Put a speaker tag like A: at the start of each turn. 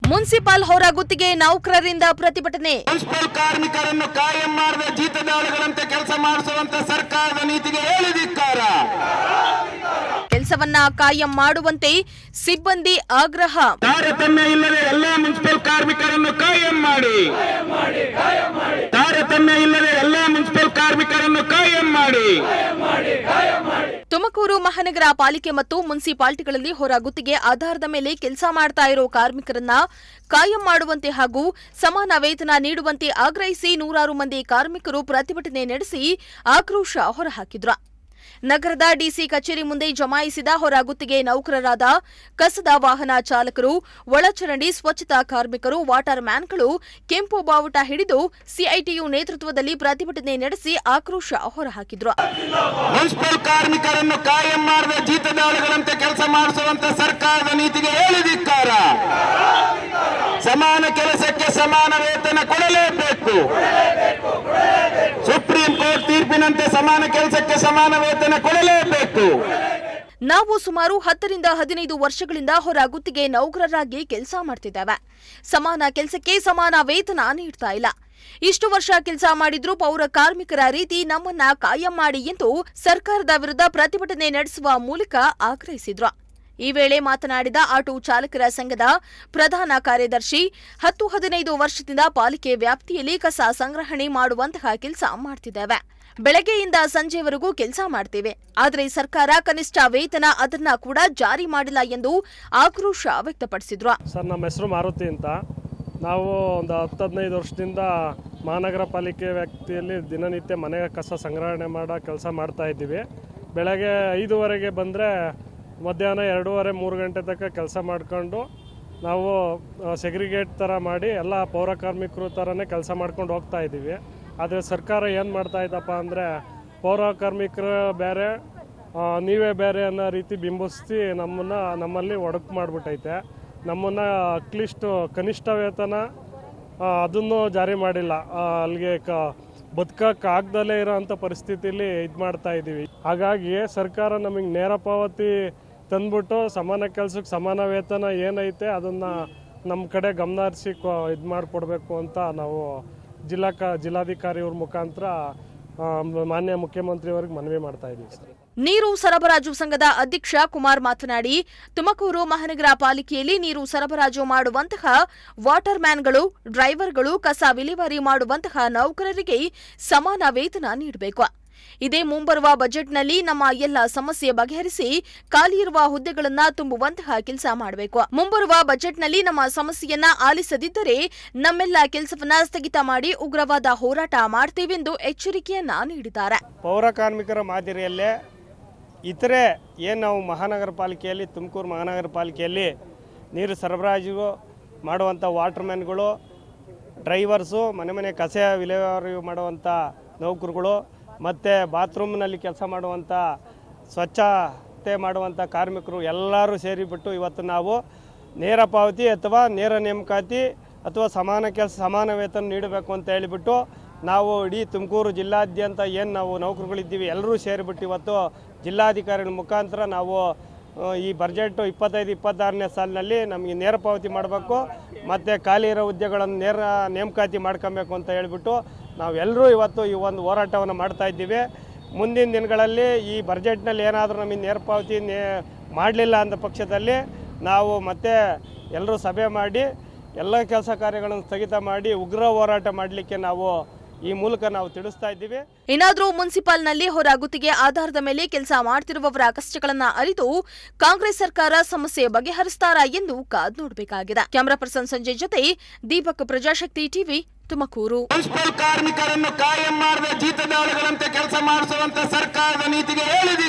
A: Municipal ಹೊರಗುತ್ತಿಗೆ ನೌಕರರಿಂದ ಪ್ರತಿಭಟನೆ.
B: Municipal ಕಾರ್ಮಿಕರನ್ನು ಕಾಯಂ ಮಾಡದ ಜೀತದಾಳುಗಳಂತೆ ಕೆಲಸ ಮಾಡಿಸುವಂತ ಸರ್ಕಾರದ ನೀತಿಗೆ ಹೇಳಿದಿಕ್ಕಾರ.
A: ಕೆಲಸವನ್ನ ಕಾಯಂ ಮಾಡುವಂತೆ ಸಿಬ್ಬಂದಿ ಆಗ್ರಹ.
B: ತಾರತಮ್ಯ ಇಲ್ಲದೆ ಎಲ್ಲಾ ಮುನ್ಸಿಪಲ್ ಕಾರ್ಮಿಕರನ್ನು ಕಾಯಂ ಮಾಡಿ. ತಾರತಮ್ಯ ಇಲ್ಲದೆ ಎಲ್ಲಾ ಮುನ್ಸಿಪಲ್ ಕಾರ್ಮಿಕರನ್ನು ಕಾಯಂ ಮಾಡಿ.
A: ತುಮಕೂರು ಮಹಾನಗರ ಪಾಲಿಕೆ ಮತ್ತು ಮುನ್ಸಿಪಾಲಿಟಿಗಳಲ್ಲಿ ಹೊರಗುತ್ತಿಗೆ ಆಧಾರದ ಮೇಲೆ ಕೆಲಸ ಮಾಡ್ತಾ ಇರೋ ಕಾರ್ಮಿಕರನ್ನ ಕಾಯಂ ಮಾಡುವಂತೆ ಹಾಗೂ ಸಮಾನ ವೇತನ ನೀಡುವಂತೆ ಆಗ್ರಹಿಸಿ ನೂರಾರು ಮಂದಿ ಕಾರ್ಮಿಕರು ಪ್ರತಿಭಟನೆ ನಡೆಸಿ ಆಕ್ರೋಶ ಹೊರಹಾಕಿದ್ರು. ನಗರದ ಡಿಸಿ ಕಚೇರಿ ಮುಂದೆ ಜಮಾಯಿಸಿದ ಹೊರಗುತ್ತಿಗೆ ನೌಕರರಾದ ಕಸದ ವಾಹನ ಚಾಲಕರು, ಒಳಚರಂಡಿ ಸ್ವಚ್ಛತಾ ಕಾರ್ಮಿಕರು, ವಾಟರ್ ಮ್ಯಾನ್ಗಳು ಕೆಂಪು ಬಾವುಟ ಹಿಡಿದು ಸಿಐಟಿಯು ನೇತೃತ್ವದಲ್ಲಿ ಪ್ರತಿಭಟನೆ ನಡೆಸಿ ಆಕ್ರೋಶ ಹೊರಹಾಕಿದ್ರು.
B: ಮುನ್ಸಿಪಲ್ ಕಾರ್ಮಿಕರನ್ನು ಕಾಯಂ ಮಾಡದ ಜೀತದಾಳುಗಳಂತೆ ಕೆಲಸ ಮಾಡಿಸುವಂತ ಸರ್ಕಾರದ ನೀತಿಗೆ ಹೇಳಿದಿಕ್ಕಾರ. ಸಮಾನ ಕೆಲಸಕ್ಕೆ ಸಮಾನ ವೇತನ ಕೊಡಲೇಬೇಕು. ಸುಪ್ರೀಂ ಕೋರ್ಟ್ ತೀರ್ಪಿನಂತೆ ಸಮಾನ ಕೆಲಸಕ್ಕೆ ಸಮಾನ ವೇತನ ಕೊಡಲೇಬೇಕು.
A: ನಾವು ಸುಮಾರು 10 ರಿಂದ 15 ವರ್ಷಗಳಿಂದ ಹೊರಗುತ್ತಿಗೆ ನೌಕರರಾಗಿ ಕೆಲಸ ಮಾಡ್ತಿದ್ದೇವೆ. ಸಮಾನ ಕೆಲಸಕ್ಕೆ ಸಮಾನ ವೇತನ ನೀಡ್ತಾ ಇಲ್ಲ. ಇಷ್ಟು ವರ್ಷ ಕೆಲಸ ಮಾಡಿದ್ರೂ ಪೌರ ಕಾರ್ಮಿಕರ ರೀತಿ ನಮ್ಮನ್ನ ಕಾಯಂ ಮಾಡಿ ಎಂದು ಸರ್ಕಾರದ ವಿರುದ್ಧ ಪ್ರತಿಭಟನೆ ನಡೆಸುವ ಮೂಲಕ ಆಗ್ರಹಿಸಿದ್ರು. ಈ ವೇಳೆ ಮಾತನಾಡಿದ ಆಟೋ ಚಾಲಕರ ಸಂಘದ ಪ್ರಧಾನ ಕಾರ್ಯದರ್ಶಿ, 10-15 ವರ್ಷದಿಂದ ಪಾಲಿಕೆ ವ್ಯಾಪ್ತಿಯಲ್ಲಿ ಕಸ ಸಂಗ್ರಹಣೆ ಮಾಡುವಂತಹ ಕೆಲಸ ಮಾಡ್ತಿದ್ದೇವೆ. ಬೆಳಗ್ಗೆಯಿಂದ ಸಂಜೆವರೆಗೂ ಕೆಲಸ ಮಾಡ್ತೇವೆ. ಆದರೆ ಸರ್ಕಾರ ಕನಿಷ್ಠ ವೇತನ ಅದನ್ನ ಕೂಡ ಜಾರಿ ಮಾಡಿಲ್ಲ ಎಂದು ಆಕ್ರೋಶ ವ್ಯಕ್ತಪಡಿಸಿದ್ರು.
C: ಸರ್, ನಮ್ಮ ಹೆಸರು ಮಾರುತಿ ಅಂತ. ನಾವು ಒಂದು 10-15 ವರ್ಷದಿಂದ ಮಹಾನಗರ ಪಾಲಿಕೆ ವ್ಯಾಪ್ತಿಯಲ್ಲಿ ದಿನನಿತ್ಯ ಮನೆ ಕಸ ಸಂಗ್ರಹಣೆ ಮಾಡೋ ಕೆಲಸ ಮಾಡ್ತಾ ಇದ್ದೀವಿ. ಬೆಳಗ್ಗೆ 5:15 ಬಂದರೆ ಮಧ್ಯಾಹ್ನ 2:30-3 ಗಂಟೆ ತನಕ ಕೆಲಸ ಮಾಡಿಕೊಂಡು ನಾವು ಸೆಗ್ರಿಗೇಟ್ ಥರ ಮಾಡಿ ಎಲ್ಲ ಪೌರ ಕಾರ್ಮಿಕರು ಥರನೇ ಕೆಲಸ ಮಾಡ್ಕೊಂಡು ಹೋಗ್ತಾ ಇದ್ದೀವಿ. ಆದರೆ ಸರ್ಕಾರ ಏನು ಮಾಡ್ತಾ ಇದ್ದಪ್ಪ ಅಂದರೆ, ಪೌರ ಕಾರ್ಮಿಕರು ಬೇರೆ ನೀವೇ ಬೇರೆ ಅನ್ನೋ ರೀತಿ ಬಿಂಬಿಸಿ ನಮ್ಮಲ್ಲಿ ಒಡಕು ಮಾಡಿಬಿಟ್ಟೈತೆ. ನಮ್ಮನ್ನು ಅಟ್ಲೀಸ್ಟ್ ಕನಿಷ್ಠ ವೇತನ ಅದನ್ನು ಜಾರಿ ಮಾಡಿಲ್ಲ. ಅಲ್ಲಿಗೆ ಬದುಕಕ್ಕಾಗ್ದಲೇ ಇರೋಂಥ ಪರಿಸ್ಥಿತಿಯಲ್ಲಿ ಇದು ಮಾಡ್ತಾ ಇದ್ದೀವಿ. ಹಾಗಾಗಿ ಸರ್ಕಾರ ನಮಗೆ ನೇರ ಪಾವತಿ ತಂದ್ಬಿಟ್ಟು ಸಮಾನ ಕೆಲಸಕ್ಕೆ ಸಮಾನ ವೇತನ ಏನೈತೆ ಅದನ್ನು ನಮ್ಮ ಕಡೆ ಗಮನ ಹರಿಸಿ ಇದು ಮಾಡಿಕೊಡ್ಬೇಕು ಅಂತ ನಾವು ಜಿಲ್ಲಾಧಿಕಾರಿ ಅವ್ರ ಮುಖಾಂತರ ಮಾನ್ಯ ಮುಖ್ಯಮಂತ್ರಿಯವರಿಗೆ ಮನವಿ ಮಾಡ್ತಾ ಇದ್ದೀವಿ ಸರ್.
A: ನೀರು ಸರಬರಾಜು ಸಂಘದ ಅಧ್ಯಕ್ಷ ಕುಮಾರ್ ಮಾತನಾಡಿ, ತುಮಕೂರು ಮಹಾನಗರ ಪಾಲಿಕೆಯಲ್ಲಿ ನೀರು ಸರಬರಾಜು ಮಾಡುವಂತಹ ವಾಟರ್ ಮ್ಯಾನ್ಗಳು, ಡ್ರೈವರ್ಗಳು, ಕಸ ವಿಲೇವಾರಿ ಮಾಡುವಂತಹ ನೌಕರರಿಗೆ ಸಮಾನ ವೇತನ ನೀಡಬೇಕು. ಇದೇ ಮುಂಬರುವ ಬಜೆಟ್ನಲ್ಲಿ ನಮ್ಮ ಎಲ್ಲ ಸಮಸ್ಯೆ ಬಗೆಹರಿಸಿ ಖಾಲಿ ಇರುವ ಹುದ್ದೆಗಳನ್ನು ತುಂಬುವಂತಹ ಕೆಲಸ ಮಾಡಬೇಕು. ಮುಂಬರುವ ಬಜೆಟ್ನಲ್ಲಿ ನಮ್ಮ ಸಮಸ್ಯೆಯನ್ನ ಆಲಿಸದಿದ್ದರೆ ನಮ್ಮೆಲ್ಲ ಕೆಲಸವನ್ನ ಸ್ಥಗಿತ ಮಾಡಿ ಉಗ್ರವಾದ ಹೋರಾಟ ಮಾಡ್ತೀವೆಂದು ಎಚ್ಚರಿಕೆಯನ್ನ ನೀಡಿದ್ದಾರೆ.
D: ಪೌರ ಕಾರ್ಮಿಕರ ಮಾದರಿಯಲ್ಲೇ ಇತರೆ ಏನು ನಾವು ಮಹಾನಗರ ಪಾಲಿಕೆಯಲ್ಲಿ, ತುಮಕೂರು ಮಹಾನಗರ ಪಾಲಿಕೆಯಲ್ಲಿ ನೀರು ಸರಬರಾಜು ಮಾಡುವಂಥ ವಾಟರ್ ಮ್ಯಾನ್ಗಳು, ಡ್ರೈವರ್ಸು, ಮನೆ ಕಸ ವಿಲೇವಾರಿ ಮಾಡುವಂಥ ನೌಕರುಗಳು ಮತ್ತು ಬಾತ್ರೂಮ್ನಲ್ಲಿ ಕೆಲಸ ಮಾಡುವಂಥ ಸ್ವಚ್ಛತೆ ಮಾಡುವಂಥ ಕಾರ್ಮಿಕರು ಎಲ್ಲರೂ ಸೇರಿಬಿಟ್ಟು ಇವತ್ತು ನಾವು ನೇರ ಪಾವತಿ ಅಥವಾ ನೇರ ನೇಮಕಾತಿ ಅಥವಾ ಸಮಾನ ಕೆಲಸ ಸಮಾನ ವೇತನ ನೀಡಬೇಕು ಅಂತ ಹೇಳಿಬಿಟ್ಟು ನಾವು ಇಡೀ ತುಮಕೂರು ಜಿಲ್ಲಾದ್ಯಂತ ಏನು ನಾವು ನೌಕರುಗಳಿದ್ದೀವಿ ಎಲ್ಲರೂ ಸೇರಿಬಿಟ್ಟು ಇವತ್ತು ಜಿಲ್ಲಾಧಿಕಾರಿಗಳ ಮುಖಾಂತರ ನಾವು ಈ ಬಜೆಟ್ 25-26ನೇ ಸಾಲಿನಲ್ಲಿ ನಮಗೆ ನೇರ ಪಾವತಿ ಮಾಡಬೇಕು ಮತ್ತು ಖಾಲಿ ಇರೋ ಹುದ್ದೆಗಳನ್ನು ನೇರ ನೇಮಕಾತಿ ಮಾಡ್ಕೊಬೇಕು ಅಂತ ಹೇಳಿಬಿಟ್ಟು ನಾವೆಲ್ಲರೂ ಇವತ್ತು ಈ ಒಂದು ಹೋರಾಟವನ್ನು ಮಾಡ್ತಾ ಇದ್ದೀವಿ. ಮುಂದಿನ ದಿನಗಳಲ್ಲಿ ಈ ಬಜೆಟ್ನಲ್ಲಿ ಏನಾದರೂ ನಮಗೆ ನೇರ ಪಾವತಿ ಮಾಡಲಿಲ್ಲ ಅಂದ ಪಕ್ಷದಲ್ಲಿ ನಾವು ಮತ್ತೆ ಎಲ್ಲರೂ ಸಭೆ ಮಾಡಿ ಎಲ್ಲ ಕೆಲಸ ಕಾರ್ಯಗಳನ್ನು ಸ್ಥಗಿತ ಮಾಡಿ ಉಗ್ರ ಹೋರಾಟ ಮಾಡಲಿಕ್ಕೆ ನಾವು ಈ ಮೂಲಕ ನಾವು ತಿಳಿಸ್ತಾ ಇದ್ದೀವಿ.
A: ಏನಾದರೂ ಮುನ್ಸಿಪಾಲ್ನಲ್ಲಿ ಹೊರಗುತ್ತಿಗೆ ಆಧಾರದ ಮೇಲೆ ಕೆಲಸ ಮಾಡ್ತಿರುವವರ ಕಷ್ಟಗಳನ್ನ ಅರಿತು ಕಾಂಗ್ರೆಸ್ ಸರ್ಕಾರ ಸಮಸ್ಯೆ ಬಗೆಹರಿಸ್ತಾರಾ ಎಂದು ಕಾದು ನೋಡಬೇಕಾಗಿದೆ. ಕ್ಯಾಮರಾ ಪರ್ಸನ್ ಸಂಜಯ್ ಜೊತೆ ದೀಪಕ್, ಪ್ರಜಾಶಕ್ತಿ ಟಿವಿ, ತುಮಕೂರು.
B: ಮುನ್ಸಿಪಲ್ ಕಾರ್ಮಿಕರನ್ನು ಕಾಯಂ ಮಾಡದ ಜೀತದಾಳುಗಳಂತೆ ಕೆಲಸ ಮಾಡಿಸುವಂತ ಸರ್ಕಾರದ ನೀತಿಗೆ ಹೇಳಿದಿಕ್ಕಾರ.